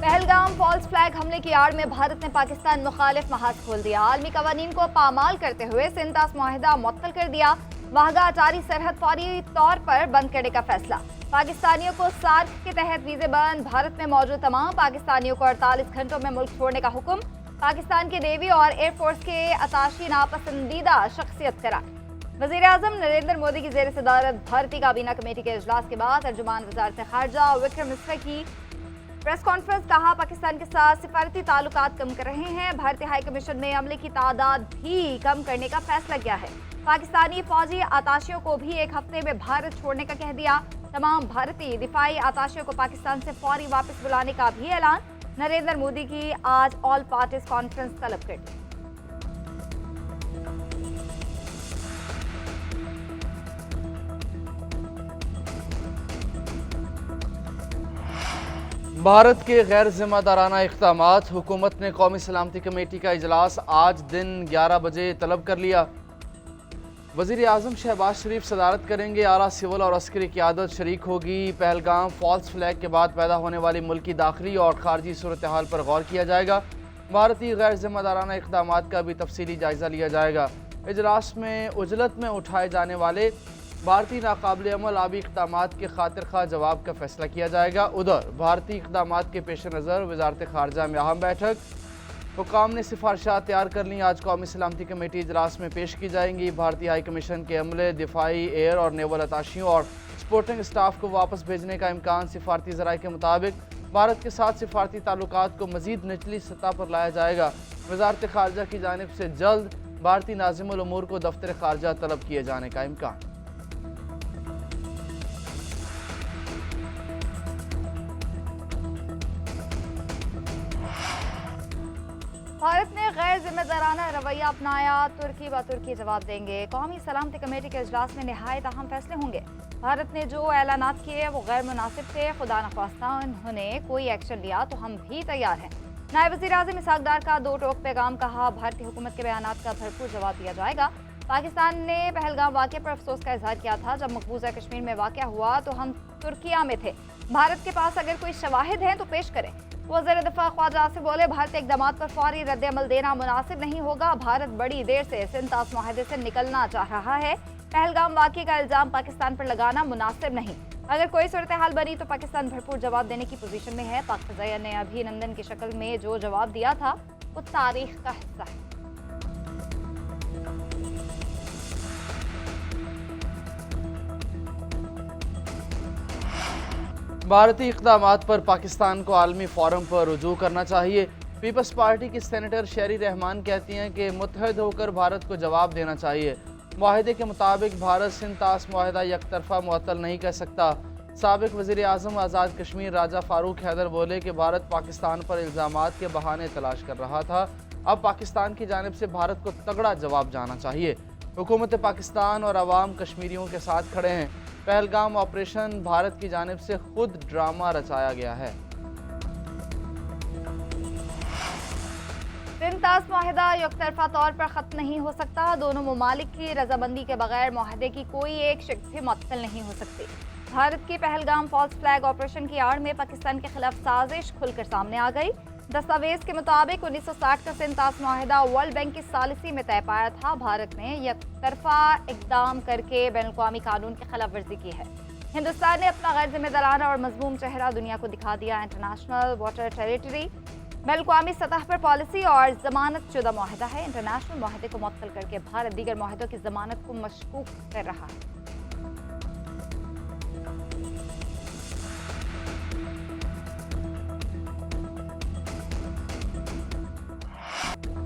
Pahalgam false flag हमले की आड़ में भारत ने पाकिस्तान मुखालिफ महाज खोल दिया। आलमी कवानीन को पामाल करते हुए सिंतास मुआहिदा मुअत्तल कर दिया। वाहगा अटारी सरहद फौरी तौर पर बंद करने का फैसला। पाकिस्तानियों को सार्क के तहत वीजे बंद। भारत में मौजूद तमाम पाकिस्तानियों को 48 घंटों में मुल्क छोड़ने का हुक्म। पाकिस्तान के नेवी और एयरफोर्स के अताशी नापसंदीदा शख्सियत करार। वज़ीर-ए-आज़म नरेंद्र मोदी की ज़ेर सदारत भारतीय काबीना कमेटी के इजलास के बाद तर्जुमान वज़ारत ख़ारजा विक्रम मिश्रा की प्रेस कॉन्फ्रेंस। कहा, पाकिस्तान के साथ सिफारती ताल्लुकात कम कर रहे हैं। भारतीय हाई कमीशन ने अमले की तादाद भी कम करने का फैसला किया है। पाकिस्तानी फौजी आताशियों को भी एक हफ्ते में भारत छोड़ने का कह दिया। तमाम भारतीय दिफाई आताशियों को पाकिस्तान से फौरी वापस बुलाने का भी ऐलान। नरेंद्र मोदी की आज ऑल पार्टीज कॉन्फ्रेंस तलब कर दी। भारत के गैर जिम्मेदाराना इक़दामात। हुकूमत ने कौमी सलामती कमेटी का इजलास आज दिन 11 बजे तलब कर लिया। वज़ीर-ए-आज़म शहबाज शरीफ सदारत करेंगे। आला सिविल और अस्करी क़यादत शरीक होगी। पहलगाम फॉल्स फ्लैग के बाद पैदा होने वाली मुल्की दाखिली और खारजी सूरत हाल पर गौर किया जाएगा। भारतीय गैर जिम्मेदाराना इक़दामात का भी तफसीली जायज़ा लिया जाएगा। इजलास में उजलत में उठाए जाने वाले भारतीय नाकाबिल अमल आबी इक़दामात के खातिर खा जवाब का फैसला किया जाएगा। उधर भारतीय इक़दामात के पेश नज़र वज़ारत ख़ारजा में अहम बैठक। हुकाम ने सिफारिशात तैयार कर ली। आज कौमी सलामती कमेटी इजलास में पेश की जाएंगी। भारतीय हाई कमीशन के अमले, दिफाई, एयर और नेवल अताशियों और सपोर्टिंग स्टाफ को वापस भेजने का इम्कान। सिफारती ज़राए के मुताबिक भारत के साथ सिफारती ताल्लुकात को मज़ीद निचली सतह पर लाया जाएगा। वज़ारत ख़ारजा की जानिब से जल्द भारतीय नाज़िमुल उमूर को दफ्तर ख़ारजा तलब किए जाने का इम्कान। भारत ने गैर जिम्मेदाराना रवैया अपनाया। तुर्की ब तुर्की जवाब देंगे। कौमी सलामती कमेटी के इजलास में नहायत अहम फैसले होंगे। भारत ने जो ऐलानात किए वो गैर मुनासिब थे। खुदा नख्वास्ता उन्होंने कोई एक्शन लिया तो हम भी तैयार हैं। नायब वज़ीर-ए-आज़म इसहाक़ डार का दो टोक पैगाम। कहा, भारतीय हुकूमत के बयानात का भरपूर जवाब दिया जाएगा। पाकिस्तान ने पहलगाम वाक़े पर अफसोस का इजहार किया था। जब मकबूजा कश्मीर में वाक़या हुआ तो हम तुर्किया में थे। भारत के पास अगर कोई शवाहिद हैं तो पेश करें। वज़ीर दिफा ख्वाजा आसिफ बोले, भारतीय इक़दामात पर फौरी रद्द अमल देना मुनासिब नहीं होगा। भारत बड़ी देर से सिंतास मुआहदे से निकलना चाह रहा है। पहलगाम वाक़े का इल्ज़ाम पाकिस्तान पर लगाना मुनासिब नहीं। अगर कोई सूरत हाल बनी तो पाकिस्तान भरपूर जवाब देने की पोजीशन में है। पाक फ़ज़ाइया ने अभिनंदन की शक्ल में जो जवाब दिया था वो तारीख का हिस्सा है। भारतीय इक़दामात पर पाकिस्तान को आलमी फ़ोरम पर रुजू करना चाहिए। पीपल्स पार्टी की सेनेटर शेरी रहमान कहती हैं कि मुत्तहद होकर भारत को जवाब देना चाहिए। मुआहदे के मुताबिक भारत सिंतास मुआहदा यकतरफा मुअत्तल नहीं कर सकता। साबिक़ वज़ीर-ए-आज़म आज़ाद कश्मीर राजा फ़ारूक हैदर बोले कि भारत पाकिस्तान पर इल्ज़ामात के बहाने तलाश कर रहा था। अब पाकिस्तान की जानिब से भारत को तगड़ा जवाब जाना चाहिए। हुकूमत पाकिस्तान और अवाम कश्मीरियों के साथ खड़े हैं। पहलगाम ऑपरेशन भारत की जानिब से खुद ड्रामा रचाया गया है। सिंतास मुआहदा यकतरफा तौर पर ख़त्म नहीं हो सकता। दोनों ममालिक की रजामंदी के बगैर मुआहदे की कोई एक शक्ल भी मुअत्तल नहीं हो सकती। भारत की पहलगाम फॉल्स फ्लैग ऑपरेशन की आड़ में पाकिस्तान के खिलाफ साजिश खुलकर सामने आ गई। दस्तावेज के मुताबिक 1960 का सिंतास मुआहदा वर्ल्ड बैंक की सालिसी में तय पाया था। भारत ने यकतरफा इकदाम करके बैनुल-अक़वामी कानून की खिलाफ वर्जी की है। हिंदुस्तान ने अपना गैर जिम्मेदाराना और मज़मूम चेहरा दुनिया को दिखा दिया। इंटरनेशनल वाटर टेरिटरी बैनुल-अक़वामी सतह पर पॉलिसी और जमानत शुदा मुआहदा है। इंटरनेशनल मुआहदे को मुअत्तल करके भारत दीगर मुआहदों की जमानत को मशकूक कर रहा है।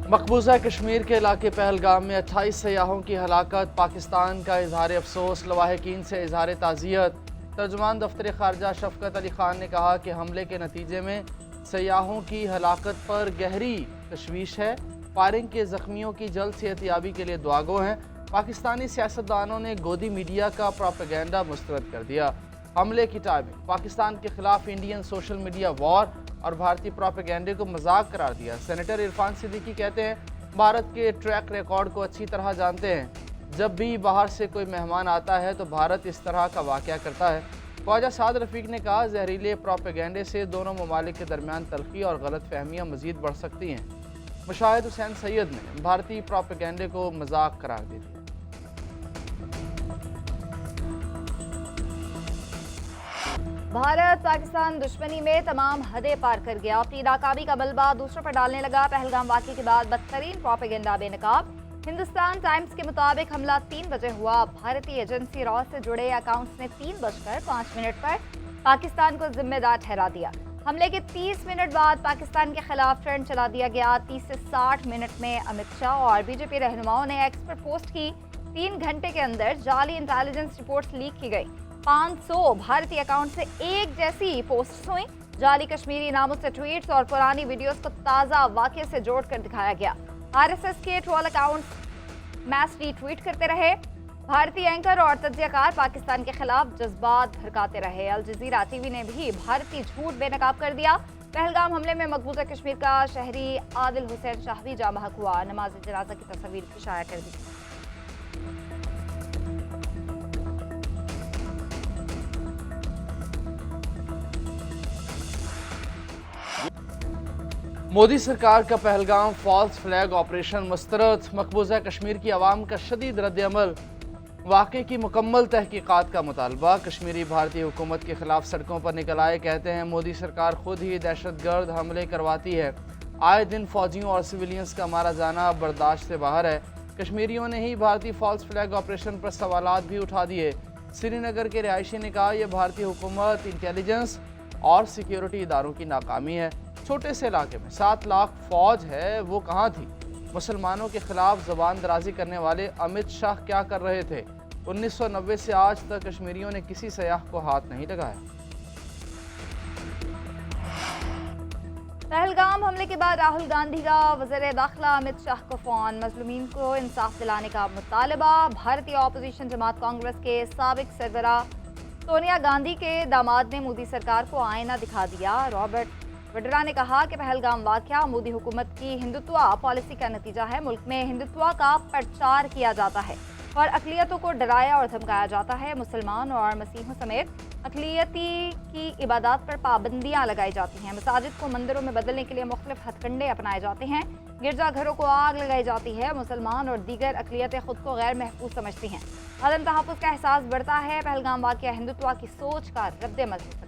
मकबूजा कश्मीर के इलाके पहलगाम में 28 सयाहों की हलाकत। पाकिस्तान का इजहार अफसोस। लवाहिकीन से इजहार ताज़ियत। तर्जुमान दफ्तर ख़ारजा शफ़क़त अली ख़ान ने कहा कि हमले के नतीजे में सयाहों की हलाकत पर गहरी तशवीश है। फायरिंग के ज़ख्मियों की जल्द सेहतयाबी के लिए दुआगो हैं। पाकिस्तानी सियासतदानों ने गोदी मीडिया का प्रोपेगेंडा मुस्तरद कर दिया। हमले की टाइमिंग पाकिस्तान के खिलाफ इंडियन सोशल मीडिया वॉर और भारतीय प्रोपेगेंडे को मजाक करार दिया। सेनेटर इरफान सिद्दीकी कहते हैं, भारत के ट्रैक रिकॉर्ड को अच्छी तरह जानते हैं। जब भी बाहर से कोई मेहमान आता है तो भारत इस तरह का वाक़या करता है। ख्वाजा साद रफीक ने कहा, जहरीले प्रोपेगेंडे से दोनों ममालिक के दरमियान तलखी और गलत फहमियाँ मजीद बढ़ सकती हैं। मुशाहिद हुसैन सैयद ने भारतीय प्रोपेगेंडे को मजाक करार दे दिया। भारत पाकिस्तान दुश्मनी में तमाम हदें पार कर गया। अपनी नाकामी का मलबा दूसरों पर डालने लगा। पहलगाम वाक़े के बाद बदतरीन प्रोपेगेंडा बेनकाब। हिंदुस्तान टाइम्स के मुताबिक हमला 3 बजे हुआ। भारतीय एजेंसी रॉ से जुड़े अकाउंट्स ने 3:05 पर पाकिस्तान को जिम्मेदार ठहरा दिया। हमले के 30 मिनट बाद पाकिस्तान के खिलाफ ट्रेंड चला दिया गया। 30 से 60 मिनट में अमित शाह और बीजेपी रहनुमाओं ने एक्स पर पोस्ट की। 3 घंटे के अंदर जाली इंटेलिजेंस रिपोर्ट्स लीक की गई। 500 भारतीय अकाउंट से एक जैसी पोस्ट्स हुई। जाली कश्मीरी नामों से ट्वीट्स और पुरानी वीडियोस को ताज़ा वाक़े से जोड़कर दिखाया गया। आरएसएस के ट्रोल अकाउंट्स मैच रीट्वीट करते रहे। भारतीय एंकर और तज्जियाकार पाकिस्तान के खिलाफ जज्बात भड़काते रहे। अल जजीरा टीवी ने भी भारतीय झूठ बेनकाब कर दिया। पहलगाम हमले में मकबूजा कश्मीर का शहरी आदिल हुसैन शाह भी जाँ बहक हुआ। नमाज जनाजा की तस्वीर भी शाया कर दी। मोदी सरकार का पहलगाम फॉल्स फ्लैग ऑपरेशन मुस्तरद। मकबूजा कश्मीर की आवाम का शदीद रद्द-ए-अमल। वाक़े की मुकम्मल तहकीकात का मुतालबा। कश्मीरी भारतीय हुकूमत के खिलाफ सड़कों पर निकल आए। कहते हैं मोदी सरकार खुद ही दहशतगर्द हमले करवाती है। आए दिन फौजियों और सिविलियंस का मारा जाना बर्दाश्त से बाहर है। कश्मीरियों ने ही भारतीय फॉल्स फ्लैग ऑपरेशन पर सवालात भी उठा दिए। श्रीनगर के रिहायशी ने कहा, यह भारतीय हुकूमत, इंटेलिजेंस और सिक्योरिटी इदारों की नाकामी है। छोटे से इलाके में 7 लाख फौज है, वो कहाँ थी? मुसलमानों के खिलाफ जबान दराजी करने वाले अमित शाह क्या कर रहे थे? 1990 से आज तक कश्मीरियों ने किसी सयाह को हाथ नहीं लगाया। पहलगाम हमले के बाद राहुल गांधी का वज़ीर दाखिला अमित शाह को फोन। मजलूमीन को इंसाफ दिलाने का मुतालबा। भारतीय ऑपोजिशन जमात कांग्रेस के साबिक सरबराह सोनिया गांधी के दामाद ने मोदी सरकार को आईना दिखा दिया। रॉबर्ट वड्रा ने कहा कि पहलगाम वाक़या मोदी हुकूमत की हिंदुत्व पॉलिसी का नतीजा है। मुल्क में हिंदुत्व का प्रचार किया जाता है और अक़लियतों को डराया और धमकाया जाता है। मुसलमान और मसीहों समेत अक़लियती की इबादत पर पाबंदियाँ लगाई जाती हैं। मसाजिद को मंदिरों में बदलने के लिए मुख्तलिफ हथकंडे अपनाए जाते हैं। गिरजाघरों को आग लगाई जाती है। मुसलमान और दीगर अक़लियतें खुद को गैर महफूज समझती हैं। अदम तहफ़्फ़ुज़ का एहसास बढ़ता है। पहलगाम वाक़या हिंदुत्व की सोच का रद्द-ए-अमल हो सकता है।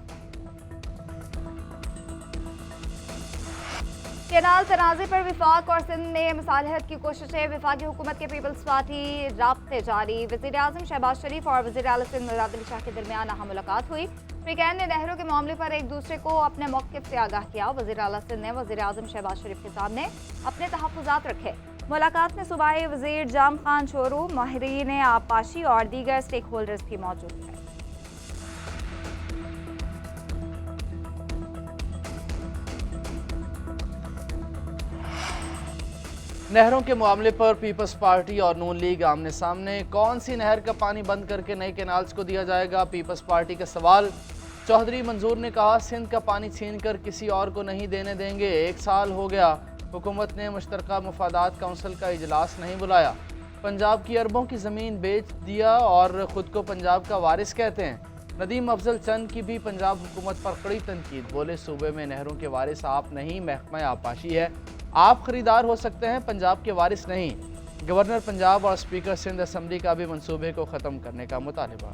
केनाल तनाज़े पर विफाक और सिंध ने मुसालहत की कोशिशें। वफाकी हुकूमत के पीपल्स पार्टी राब्ते जारी। वज़ीर आज़म शहबाज शरीफ और वज़ीर आला सिंध मुराद अली शाह के दरमियान अहम मुलाकात हुई। स्पीकर ने नहरों के मामले पर एक दूसरे को अपने मौक़िफ़ से आगाह किया। वज़ीर आला सिंध ने वज़ीर आज़म शहबाज शरीफ के सामने अपने तहफ़्फ़ुज़ात रखे। मुलाकात में सूबाई वज़ीर जाम खान चोरू, माहिरीन आबपाशी और दीगर स्टेक होल्डर्स भी मौजूद थे। नहरों के मामले पर पीपल्स पार्टी और नून लीग आमने सामने। कौन सी नहर का पानी बंद करके नए कैनाल्स को दिया जाएगा? पीपल्स पार्टी का सवाल। चौधरी मंजूर ने कहा, सिंध का पानी छीनकर किसी और को नहीं देने देंगे। 1 साल हो गया, हुकूमत ने मुश्तरका मुफादात काउंसिल का इजलास नहीं बुलाया। पंजाब की अरबों की ज़मीन बेच दिया और ख़ुद को पंजाब का वारिस कहते हैं। नदीम अफजल चंद की भी पंजाब हुकूमत पर कड़ी तनकीद। बोले, सूबे में नहरों के वारिस आप नहीं, महकमा आबपाशी है। आप खरीदार हो सकते हैं, पंजाब के वारिस नहीं। गवर्नर पंजाब और स्पीकर सिंध असम्बली का भी मंसूबे को ख़त्म करने का मुतालबा।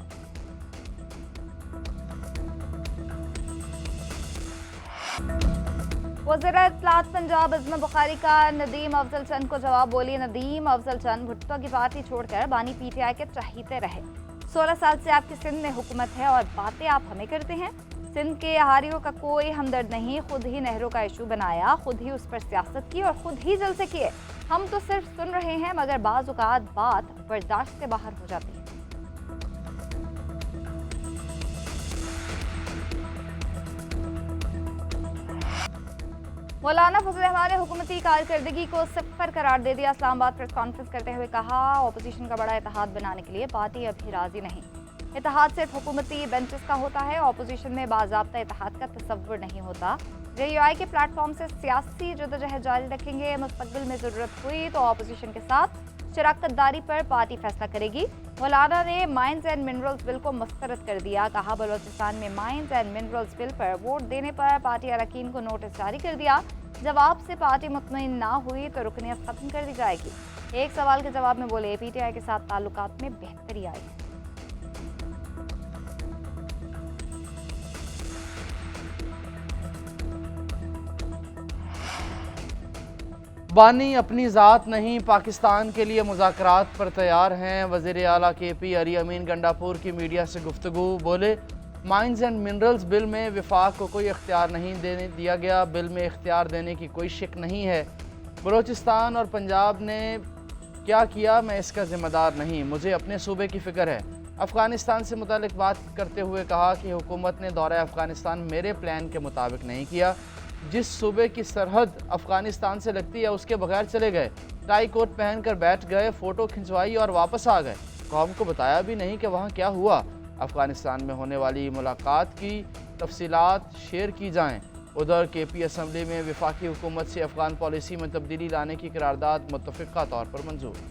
वज़ीर इत्तलात पंजाब अज़म बुखारी का नदीम अफजल चंद को जवाब। बोली, नदीम अफजल चंद भुट्टो की पार्टी छोड़कर बानी पीटीआई के चहीते रहे। 16 साल से आपकी सिंध में हुकूमत है और बातें आप हमें करते हैं। सिंध के हारियों का कोई हमदर्द नहीं। खुद ही नहरों का इशू बनाया, खुद ही उस पर सियासत की और खुद ही जलसे किए। हम तो सिर्फ सुन रहे हैं, मगर बाज़ औक़ात बात बर्दाश्त से बाहर हो जाती है। मौलाना फजल रहमान ने हुकूमती कारकर्दगी को सिफर करार दे दिया। इस्लामाबाद प्रेस कॉन्फ्रेंस करते हुए कहा, अपोजिशन का बड़ा इत्तेहाद बनाने के लिए पार्टी अभी राजी नहीं। इत्तेहाद सिर्फ हुकूमती बेंचेस का होता है, अपोजिशन में बाज़ाब्ता इत्तेहाद का तसव्वुर नहीं होता। JUI के प्लेटफॉर्म से सियासी जदोजहद जारी रखेंगे। मुस्तकबिल में ज़रूरत हुई तो अपोजिशन के साथ शराकत दारी पर पार्टी फैसला करेगी। مولانا نے مائنز اینڈ منرلز بل کو مسترد کر دیا. کہا بلوچستان میں mines and minerals bill per vote دینے پر پارٹی اراکین کو نوٹس جاری کر دیا. جواب سے پارٹی مطمئن نہ ہوئی تو رکنیت ختم کر دی جائے گی. ایک سوال کے جواب میں بولے پی ٹی آئی کے ساتھ تعلقات میں بہتری آئی. بانی اپنی ذات نہیں پاکستان کے لیے مذاکرات پر تیار ہیں. وزیر اعلیٰ کے پی علی امین گنڈاپور کی میڈیا سے گفتگو. بولے مائنز اینڈ منرلز بل میں وفاق کو کوئی اختیار نہیں دیا گیا. بل میں اختیار دینے کی کوئی شک نہیں ہے. بلوچستان اور پنجاب نے کیا کیا میں اس کا ذمہ دار نہیں, مجھے اپنے صوبے کی فکر ہے. افغانستان سے متعلق بات کرتے ہوئے کہا کہ حکومت نے دورہ افغانستان میرے پلان کے مطابق نہیں کیا. جس صوبے کی سرحد افغانستان سے لگتی ہے اس کے بغیر چلے گئے, ٹائی کوٹ پہن کر بیٹھ گئے, فوٹو کھنچوائی اور واپس آ گئے. قوم کو بتایا بھی نہیں کہ وہاں کیا ہوا. افغانستان میں ہونے والی ملاقات کی تفصیلات شیئر کی جائیں. ادھر کے پی اسمبلی میں وفاقی حکومت سے افغان پالیسی میں تبدیلی لانے کی قرارداد متفقہ طور پر منظور.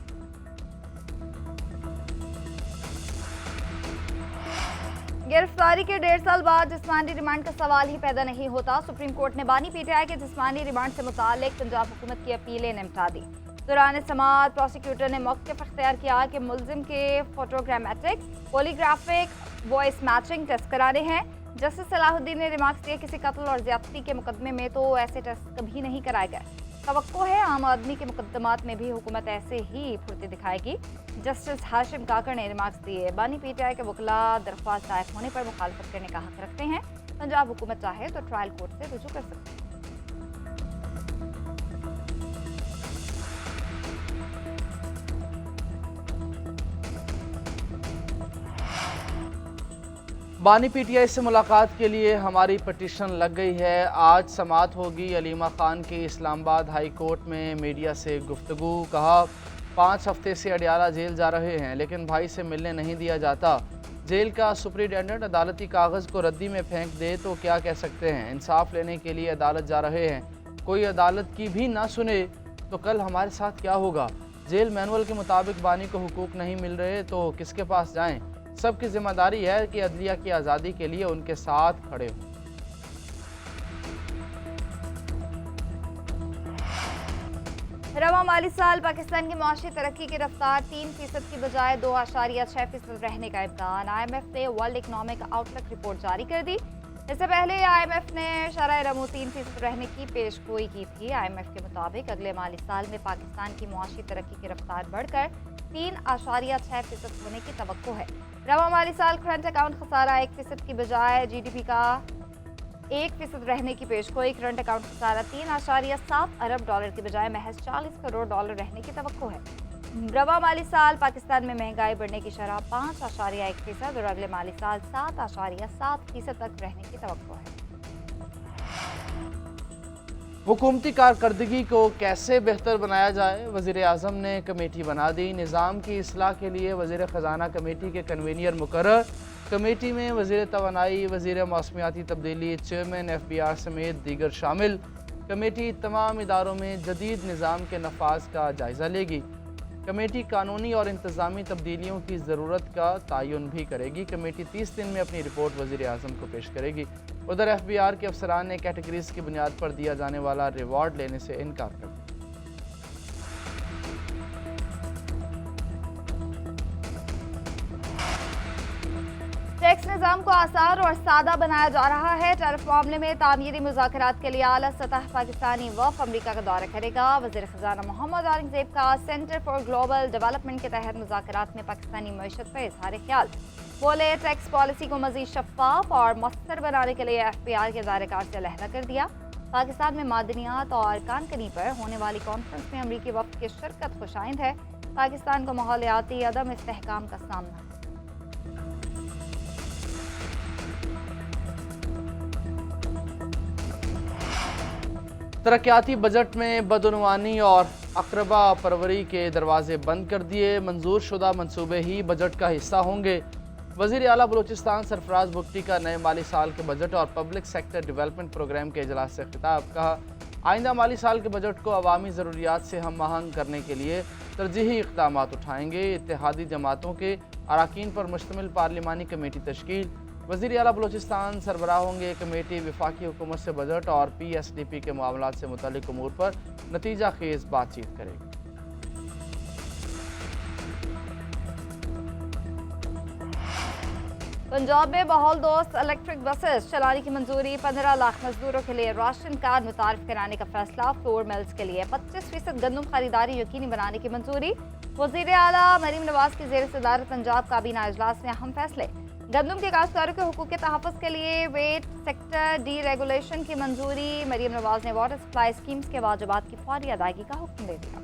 گرفتاری کے 1.5 سال بعد جسمانی ریمانڈ کا سوال ہی پیدا نہیں ہوتا. سپریم کورٹ نے بانی پی ٹی آئی کے جسمانی ریمانڈ سے متعلق پنجاب حکومت کی اپیلیں نمٹا دی. دوران سماعت پروسیکیوٹر نے موقف اختیار کیا کہ ملزم کے فوٹوگرامٹک پولیگرافک وائس میچنگ ٹیسٹ کرانے ہیں. جسٹس صلاح الدین نے ریمارکس دیے کسی قتل اور زیادتی کے مقدمے میں تو ایسے ٹیسٹ کبھی نہیں کرائے گئے. توقع ہے عام آدمی کے مقدمات میں بھی حکومت ایسے ہی پھرتی دکھائے گی. جسٹس ہاشم کاکڑ نے ریمارکس دیے بانی پی ٹی آئی کے وکلاء درخواست دائر ہونے پر مخالفت کرنے کا حق رکھتے ہیں. پنجاب حکومت چاہے تو ٹرائل کورٹ سے رجوع کر سکتی ہے. بانی پی ٹی آئی سے ملاقات کے لیے ہماری پٹیشن لگ گئی ہے. آج سماعت ہوگی. علیمہ خان کی اسلام آباد ہائی کورٹ میں میڈیا سے گفتگو. کہا 5 ہفتے سے اڈیالہ جیل جا رہے ہیں لیکن بھائی سے ملنے نہیں دیا جاتا. جیل کا سپرنٹینڈنٹ عدالتی کاغذ کو ردی میں پھینک دے تو کیا کہہ سکتے ہیں. انصاف لینے کے لیے عدالت جا رہے ہیں, کوئی عدالت کی بھی نہ سنے تو کل ہمارے ساتھ کیا ہوگا. جیل مینول کے مطابق بانی کو حقوق نہیں مل رہے تو کس کے پاس جائیں. سب کی ذمہ داری ہے کہ عدلیہ کی آزادی کے لیے ان کے ساتھ کھڑے ہوں. رواں مالی سال پاکستان کی معاشی ترقی کی رفتار 3% کی بجائے 2.6% رہنے کا امکان. آئی ایم ایف نے ورلڈ اکنامک آؤٹ لک رپورٹ جاری کر دی. اس سے پہلے آئی ایم ایف نے شرح رمو 3% رہنے کی پیش گوئی کی تھی. آئی ایم ایف کے مطابق اگلے مالی سال میں پاکستان کی معاشی ترقی کی رفتار بڑھ کر 3.6% ہونے کی توقع ہے. رواں مالی سال کرنٹ اکاؤنٹ خسارہ 1% کی بجائے جی ڈی پی کا 1% رہنے کی پیش گوئی. کرنٹ اکاؤنٹ خسارہ 3.7 ارب ڈالر کی بجائے محض 40 کروڑ ڈالر رہنے کی توقع ہے. رواں مالی سال پاکستان میں مہنگائی بڑھنے کی شرح 5.1% اور اگلے مالی سال 7.7% تک رہنے کی توقع ہے. حکومتی کارکردگی کو کیسے بہتر بنایا جائے, وزیر اعظم نے کمیٹی بنا دی. نظام کی اصلاح کے لیے وزیر خزانہ کمیٹی کے کنوینئر مقرر. کمیٹی میں وزیر توانائی, وزیر موسمیاتی تبدیلی, چیئرمین ایف بی آر سمیت دیگر شامل. کمیٹی تمام اداروں میں جدید نظام کے نفاذ کا جائزہ لے گی. کمیٹی قانونی اور انتظامی تبدیلیوں کی ضرورت کا تعین بھی کرے گی. کمیٹی 30 دن میں اپنی رپورٹ وزیر اعظم کو پیش کرے گی. ادھر ایف بی آر کے افسران نے کیٹیگریز کی بنیاد پر دیا جانے والا ریوارڈ لینے سے انکار کر دیا. ٹیکس نظام کو آسان اور سادہ بنایا جا رہا ہے. ٹیرف معاملے میں تعمیری مذاکرات کے لیے اعلیٰ سطح پاکستانی وفد امریکہ کا دورہ کرے گا. وزیر خزانہ محمد اورنگزیب کا سینٹر فار گلوبل ڈیولپمنٹ کے تحت مذاکرات میں پاکستانی معیشت پر اظہار خیال. بولے ٹیکس پالیسی کو مزید شفاف اور مؤثر بنانے کے لیے ایف بی آر کے دائرہ کار سے علیحدہ کر دیا. پاکستان میں معدنیات اور کان کنی پر ہونے والی کانفرنس میں امریکی وفد کی شرکت خوشائند ہے. پاکستان کو ماحولیاتی عدم استحکام کا سامنا ہے. ترقیاتی بجٹ میں بدعنوانی اور اقربا پروری کے دروازے بند کر دیے. منظور شدہ منصوبے ہی بجٹ کا حصہ ہوں گے. وزیر اعلیٰ بلوچستان سرفراز بگٹی کا نئے مالی سال کے بجٹ اور پبلک سیکٹر ڈیولپمنٹ پروگرام کے اجلاس سے خطاب. کہا آئندہ مالی سال کے بجٹ کو عوامی ضروریات سے ہم آہنگ کرنے کے لیے ترجیحی اقدامات اٹھائیں گے. اتحادی جماعتوں کے अरकान पर मुश्तमिल पार्लिमानी कमेटी तश्कील। वज़ीर आला बलूचिस्तान सरबराह होंगे। कमेटी वफाकी हुकूमत से बजट और PSDP के मामलात से मुतल्लिक़ उमूर पर नतीजा खेज़ बातचीत करेगी। पंजाब में बहाल दोस्त इलेक्ट्रिक बसेस चलाने की मंजूरी। 15 लाख मजदूरों के लिए राशन कार्ड मुतारिफ कराने का फैसला। फ्लोर मिल्स के लिए 25% गंदम खरीदारी यकीनी बनाने की मंजूरी। वज़ीर आला मरीम नवाज की ज़ेर सदारत पंजाब काबीना इजलास में अहम फैसले। गंदम के काश्तकारों के हुकूक के तहफ़्फ़ुज़ के लिए वेट सेक्टर डी रेगुलेशन की मंजूरी। मरीम नवाज ने वाटर सप्लाई स्कीम्स के वाजिबात की फौरी अदायगी का हुक्म दे दिया।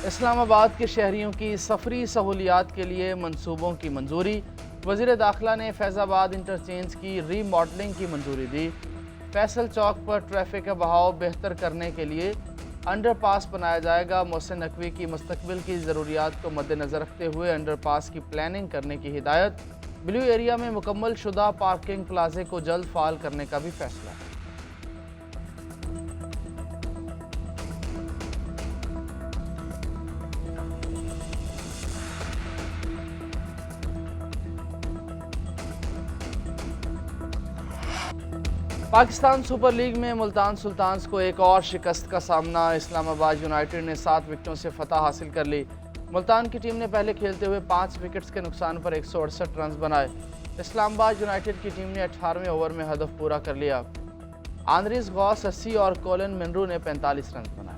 इस्लामाबाद के शहरियों की सफरी सहूलियात के लिए मंसूबों की मंजूरी। वज़ीर दाखिला ने फैज़ाबाद इंटरचेंज की रीमॉडलिंग की मंजूरी दी। फैसल चौक पर ट्रैफिक का बहाव बेहतर करने के लिए अंडरपास बनाया जाएगा। मोहसिन नकवी की मुस्तकबिल की ज़रूरियात को मद्देनज़र रखते हुए अंडरपास की प्लानिंग करने की हिदायत। ब्लू एरिया में मुकम्मल शुदा पार्किंग प्लाजे को जल्द फ़ाल करने का भी फैसला। पाकिस्तान सुपर लीग में मुल्तान सुल्तान्स को एक और शिकस्त का सामना। इस्लामाबाद यूनाइटेड ने 7 विकेटों से फतह हासिल कर ली। मुल्तान की टीम ने पहले खेलते हुए 5 विकेट्स के नुकसान पर 168 रन बनाए। इस्लामाबाद यूनाइटेड की टीम ने 18वें ओवर में हदफ पूरा कर लिया। आंद्रिस गॉस 80 और कोलिन मिनरू ने 45 रन बनाए।